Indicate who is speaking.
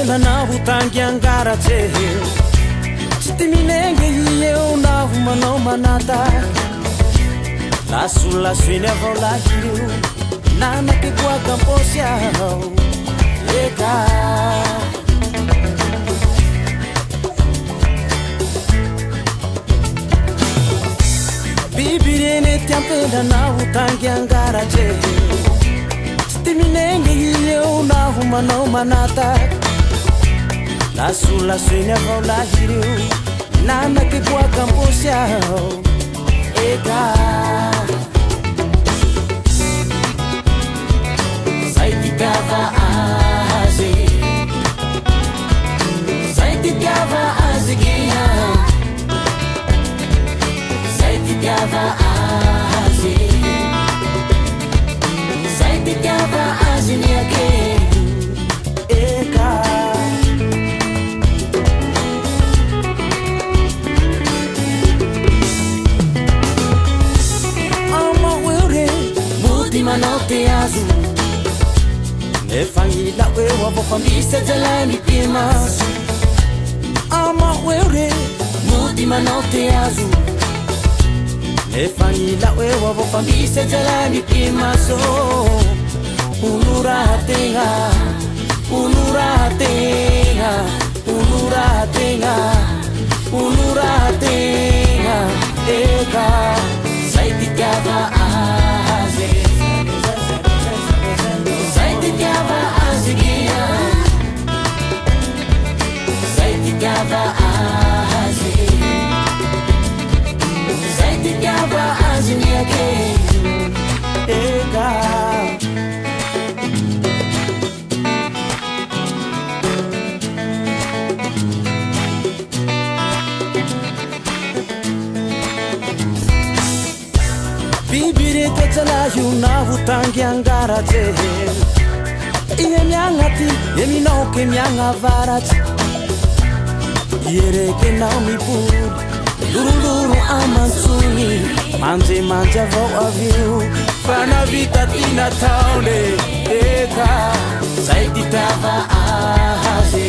Speaker 1: tena naho tangy angaratsy tsy ty minengy eo naho manao manata lasolasoeny avao lahireo nanaky boaka amposy aho eka biby reny tiampenda naho tangy angaratsy tsy ty minengy eo naho manao manata lasolasoeny avao lahireo nanaky boaka amposy aho eka zay titiava azy zay titiava azy gia zay titiava azy zay titiava azy niake eka manao te azo nefa ngila eo avao fambisa jalay mipimaso ama eo re mody manao te azo nefa ngila eo avao fambisa jalay mipimaso unuratenga unuratenga unuratenga unuratenga eka sai titiava aze sai titiava aze gia sai titiava aze sai titiava aze niake eka bibire totsalayo naho tangy angaratsy ihe miagnaty e minoke miagnavaratsy iereke nao mipoly loroloro amantsony manjemanja avao avio fa navita ty nataole eka zay titiava azy